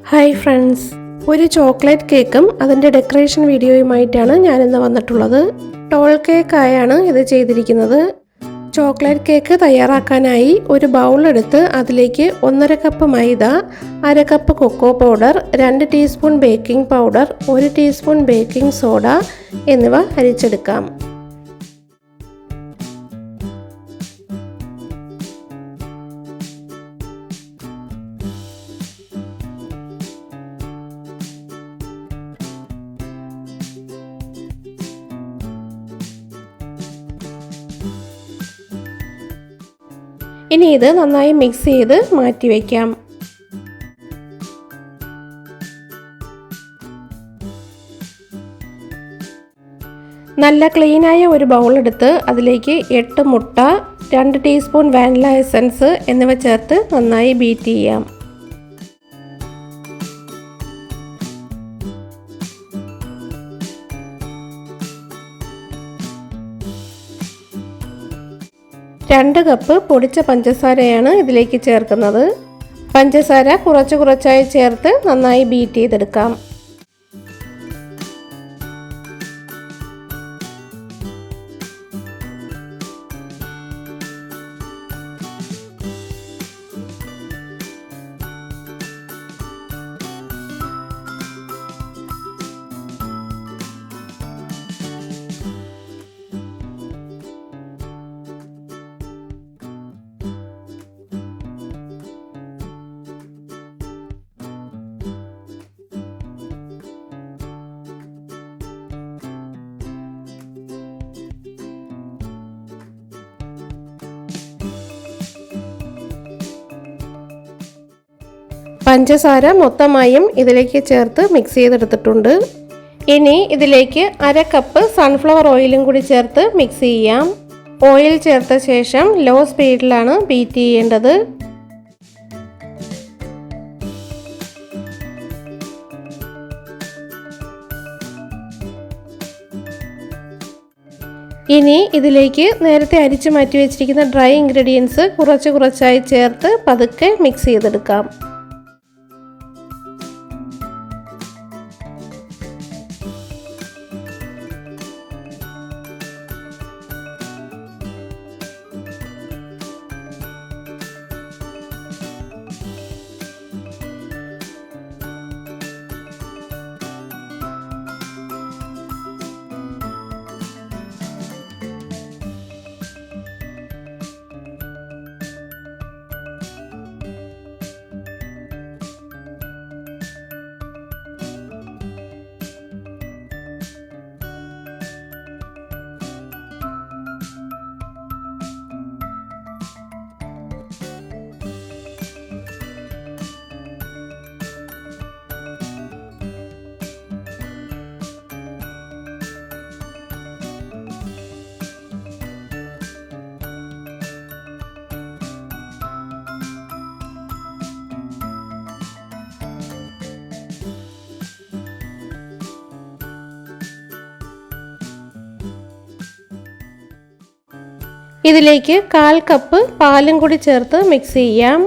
Hi friends, ഒരു chocolate കേക്കും അതിൻ്റെ ഡെക്കറേഷൻ വീഡിയോയുമായിട്ടാണ് ഞാനിന്ന് വന്നിട്ടുള്ളത്. ടോൾ കേക്കായാണ് ഇത് ചെയ്തിരിക്കുന്നത്. ചോക്ലേറ്റ് കേക്ക് തയ്യാറാക്കാനായി ഒരു ബൗൾ എടുത്ത് അതിലേക്ക് 1.5 കപ്പ് മൈദ, 1/2 cup cocoa powder, 2 teaspoon baking powder, 1 teaspoon baking soda എന്നിവ അരിച്ചെടുക്കാം. ഇനി ഇത് നന്നായി മിക്സ് ചെയ്ത് മാറ്റി വയ്ക്കാം. നല്ല ക്ലീനായ ഒരു ബൗൾ എടുത്ത് അതിലേക്ക് 8 മുട്ട, 2 ടീസ്പൂൺ വാനില എസൻസ് എന്നിവ ചേർത്ത് നന്നായി ബീറ്റ് ചെയ്യാം. രണ്ട് കപ്പ് പൊടിച്ച പഞ്ചസാരയാണ് ഇതിലേക്ക് ചേർക്കുന്നത്. പഞ്ചസാര കുറച്ചായി ചേർത്ത് നന്നായി ബീറ്റ് ചെയ്തെടുക്കാം. പഞ്ചസാര മൊത്തമായും ഇതിലേക്ക് ചേർത്ത് മിക്സ് ചെയ്തെടുത്തിട്ടുണ്ട്. ഇനി ഇതിലേക്ക് 1/2 കപ്പ് സൺഫ്ലവർ ഓയിലും കൂടി ചേർത്ത് മിക്സ് ചെയ്യാം. ഓയിൽ ചേർത്ത ശേഷം ലോ സ്പീഡിലാണ് ബീറ്റ് ചെയ്യേണ്ടത്. ഇനി ഇതിലേക്ക് നേരത്തെ അരിച്ചു മാറ്റി വെച്ചിരിക്കുന്ന ഡ്രൈ ഇൻഗ്രീഡിയൻസ് കുറച്ചായി ചേർത്ത് പതുക്കെ മിക്സ് ചെയ്തെടുക്കാം. ഇതിലേക്ക് 1/4 കപ്പ് പാലും കൂടി ചേർത്ത് മിക്സ് ചെയ്യാം.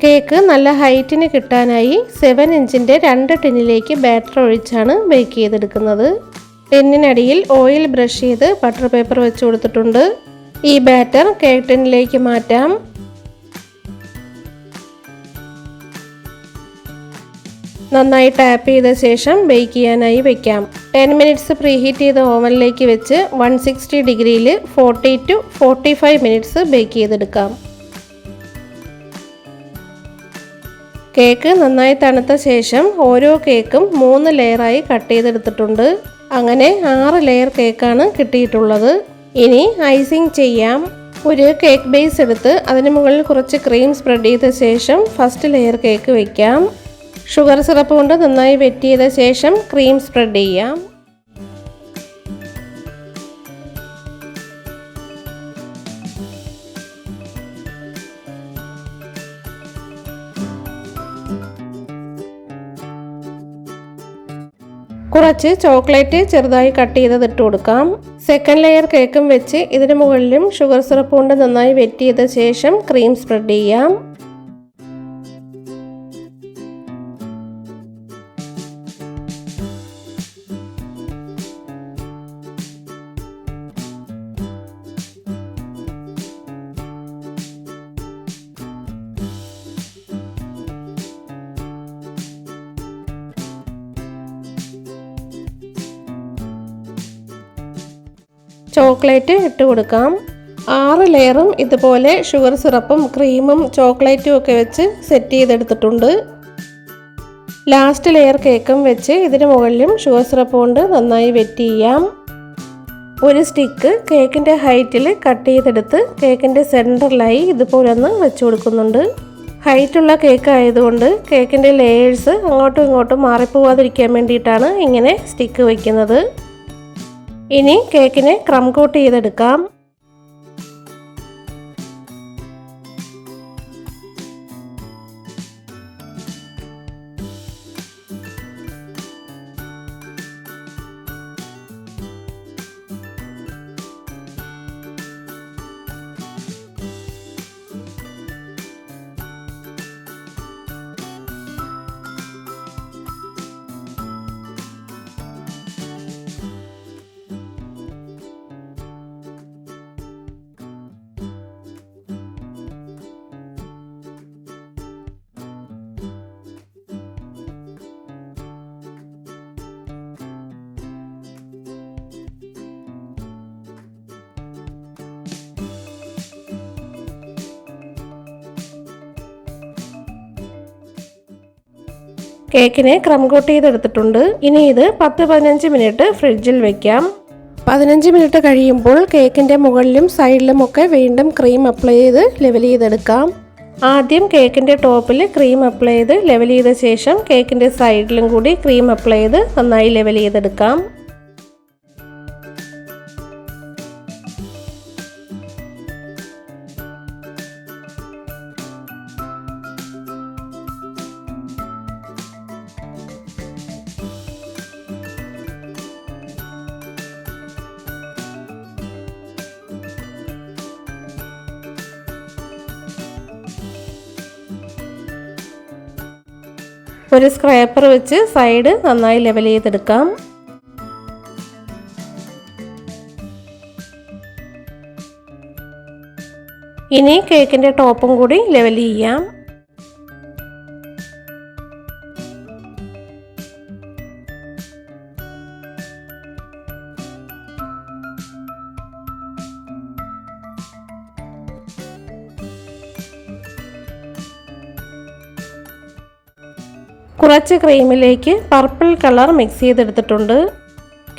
കേക്ക് നല്ല ഹൈറ്റിന് കിട്ടാനായി 7 ഇഞ്ചിൻ്റെ 2 ടിന്നിലേക്ക് ബാറ്റർ ഒഴിച്ചാണ് ബേക്ക് ചെയ്തെടുക്കുന്നത്. ടിന്നിനടിയിൽ ഓയിൽ ബ്രഷ് ചെയ്ത് ബട്ടർ പേപ്പർ വെച്ച് കൊടുത്തിട്ടുണ്ട്. ഈ ബാറ്റർ കേക്ക് ടിന്നിലേക്ക് മാറ്റാം. നന്നായി ടാപ്പ് ചെയ്ത ശേഷം ബേക്ക് ചെയ്യാനായി വെക്കാം. 10 മിനിറ്റ്സ് പ്രീഹീറ്റ് ചെയ്ത ഓവനിലേക്ക് വെച്ച് 160 ഡിഗ്രിയിൽ 40 to 45 മിനിറ്റ്സ് ബേക്ക് ചെയ്തെടുക്കാം. കേക്ക് നന്നായി തണുത്ത ശേഷം ഓരോ കേക്കും 3 ലെയറായി കട്ട് ചെയ്തെടുത്തിട്ടുണ്ട്. അങ്ങനെ 6 ലെയർ കേക്കാണ് കിട്ടിയിട്ടുള്ളത്. ഇനി ഐസിങ് ചെയ്യാം. ഒരു കേക്ക് ബേസ് എടുത്ത് അതിന് മുകളിൽ കുറച്ച് ക്രീം സ്പ്രെഡ് ചെയ്ത ശേഷം ഫസ്റ്റ് ലെയർ കേക്ക് വയ്ക്കാം. ഷുഗർ സിറപ്പ് കൊണ്ട് നന്നായി വെറ്റ് ചെയ്ത ശേഷം ക്രീം സ്പ്രെഡ് ചെയ്യാം. കുറച്ച് ചോക്ലേറ്റ് ചെറുതായി കട്ട് ചെയ്തത് ഇട്ട് കൊടുക്കാം. സെക്കൻഡ് ലെയർ കേക്കും വെച്ച് ഇതിന് മുകളിലും ഷുഗർ സിറപ്പ് കൊണ്ട് നന്നായി വെറ്റ് ചെയ്ത ശേഷം ക്രീം സ്പ്രെഡ് ചെയ്യാം. ചോക്ലേറ്റ് ഇട്ട് കൊടുക്കാം. 6 ലെയറും ഇതുപോലെ ഷുഗർ സിറപ്പും ക്രീമും ചോക്ലേറ്റും ഒക്കെ വെച്ച് സെറ്റ് ചെയ്തെടുത്തിട്ടുണ്ട്. ലാസ്റ്റ് ലെയർ കേക്കും വെച്ച് ഇതിന് മുകളിലും ഷുഗർ സിറപ്പ് കൊണ്ട് നന്നായി വെറ്റ് ചെയ്യാം. ഒരു സ്റ്റിക്ക് കേക്കിൻ്റെ ഹൈറ്റിൽ കട്ട് ചെയ്തെടുത്ത് കേക്കിൻ്റെ സെൻറ്ററിലായി ഇതുപോലെ ഒന്ന് വെച്ച് കൊടുക്കുന്നുണ്ട്. ഹൈറ്റുള്ള കേക്ക് ആയതുകൊണ്ട് കേക്കിൻ്റെ ലെയേഴ്സ് അങ്ങോട്ടും ഇങ്ങോട്ടും മാറിപ്പോവാതിരിക്കാൻ വേണ്ടിയിട്ടാണ് ഇങ്ങനെ സ്റ്റിക്ക് വയ്ക്കുന്നത്. ഇനി കേക്കിനെ ക്രം കോട്ട് ചെയ്തെടുക്കാം. കേക്കിനെ ക്രം കോട്ട് ചെയ്തെടുത്തിട്ടുണ്ട്. ഇനി ഇത് 10-15 മിനിറ്റ് ഫ്രിഡ്ജിൽ വെക്കാം. 15 മിനിറ്റ് കഴിയുമ്പോൾ കേക്കിൻ്റെ മുകളിലും സൈഡിലുമൊക്കെ വീണ്ടും ക്രീം അപ്ലൈ ചെയ്ത് ലെവൽ ചെയ്തെടുക്കാം. ആദ്യം കേക്കിൻ്റെ ടോപ്പിൽ ക്രീം അപ്ലൈ ചെയ്ത് ലെവൽ ചെയ്ത ശേഷം കേക്കിൻ്റെ സൈഡിലും കൂടി ക്രീം അപ്ലൈ ചെയ്ത് നന്നായി ലെവൽ ചെയ്തെടുക്കാം. ഒരു സ്ക്രാപ്പർ വെച്ച് സൈഡ് നന്നായി ലെവൽ ചെയ്തെടുക്കാം. ഇനി കേക്കിൻ്റെ ടോപ്പും കൂടി ലെവൽ ചെയ്യാം. കുറച്ച് ക്രീമിലേക്ക് പർപ്പിൾ കളർ മിക്സ് ചെയ്തെടുത്തിട്ടുണ്ട്.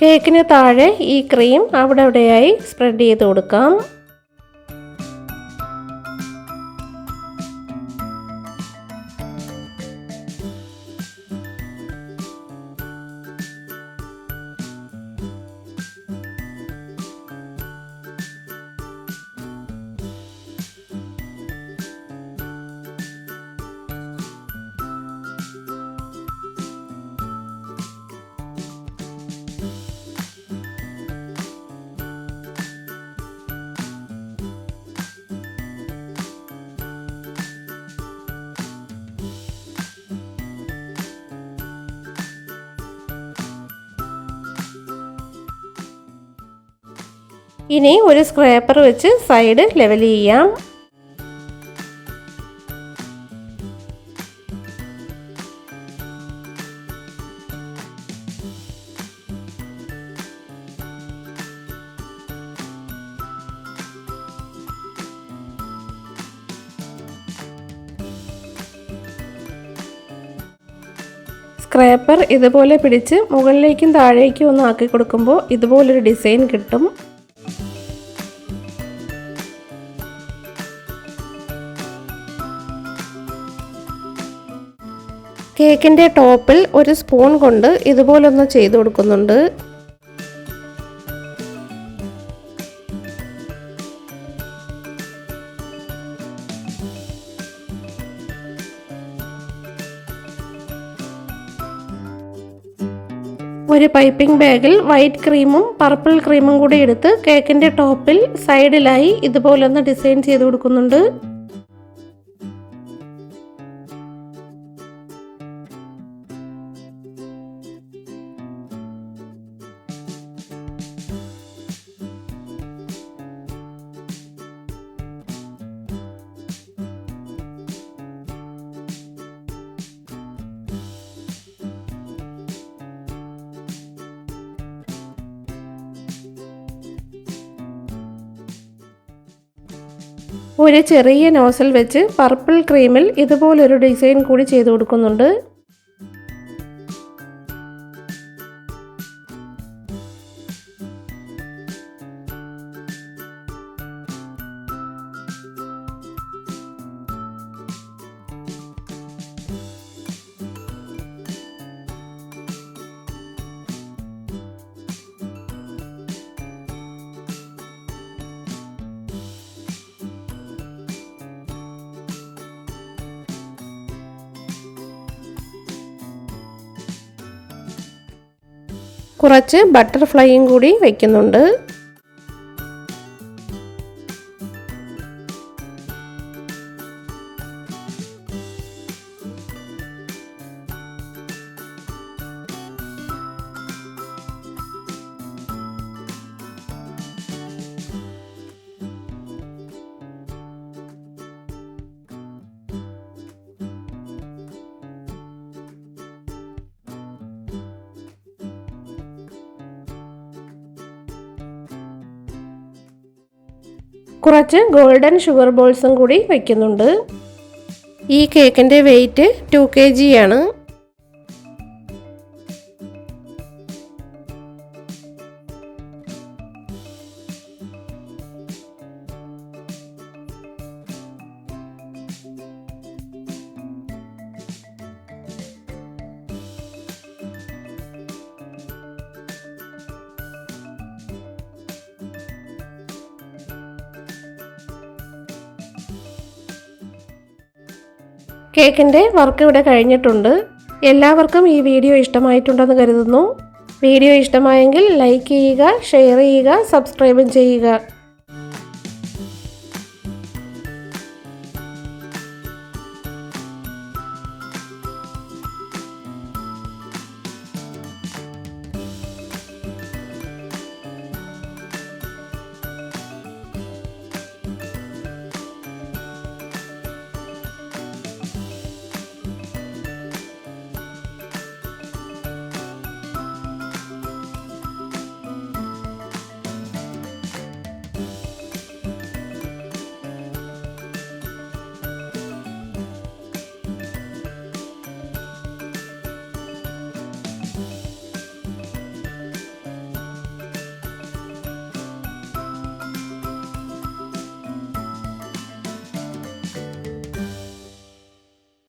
കേക്കിന് താഴെ ഈ ക്രീം അവിടെ ഇവിടെയായി സ്പ്രെഡ് ചെയ്ത് കൊടുക്കാം. ഇനി ഒരു സ്ക്രാപ്പർ വെച്ച് സൈഡ് ലെവൽ ചെയ്യാം. സ്ക്രാപ്പർ ഇതുപോലെ പിടിച്ച് മുകളിലേക്കും താഴേക്കും ഒന്ന് ആക്കി കൊടുക്കുമ്പോൾ ഇതുപോലൊരു ഡിസൈൻ കിട്ടും. കേക്കിൻ്റെ ടോപ്പിൽ ഒരു സ്പൂൺ കൊണ്ട് ഇതുപോലൊന്ന് ചെയ്ത് കൊടുക്കുന്നുണ്ട്. ഒരു പൈപ്പിംഗ് ബാഗിൽ വൈറ്റ് ക്രീമും പർപ്പിൾ ക്രീമും കൂടി എടുത്ത് കേക്കിൻ്റെ ടോപ്പിൽ സൈഡിലായി ഇതുപോലൊന്ന് ഡിസൈൻ ചെയ്ത് കൊടുക്കുന്നുണ്ട്. ഒരു ചെറിയ നോസൽ വെച്ച് പർപ്പിൾ ക്രീമിൽ ഇതുപോലൊരു ഡിസൈൻ കൂടി ചെയ്ത് കൊടുക്കുന്നുണ്ട്. കുറച്ച് ബട്ടർഫ്ലൈയും കൂടി വയ്ക്കുന്നുണ്ട്. കുറച്ച് ഗോൾഡൻ ഷുഗർ ബോൾസും കൂടി വയ്ക്കുന്നുണ്ട്. ഈ കേക്കിൻ്റെ വെയിറ്റ് 2 kg ആണ്. കേക്കിൻ്റെ വർക്ക് ഇവിടെ കഴിഞ്ഞിട്ടുണ്ട്. എല്ലാവർക്കും ഈ വീഡിയോ ഇഷ്ടമായിട്ടുണ്ടെന്ന് കരുതുന്നു. വീഡിയോ ഇഷ്ടമായെങ്കിൽ ലൈക്ക് ചെയ്യുക, ഷെയർ ചെയ്യുക, സബ്സ്ക്രൈബും ചെയ്യുക.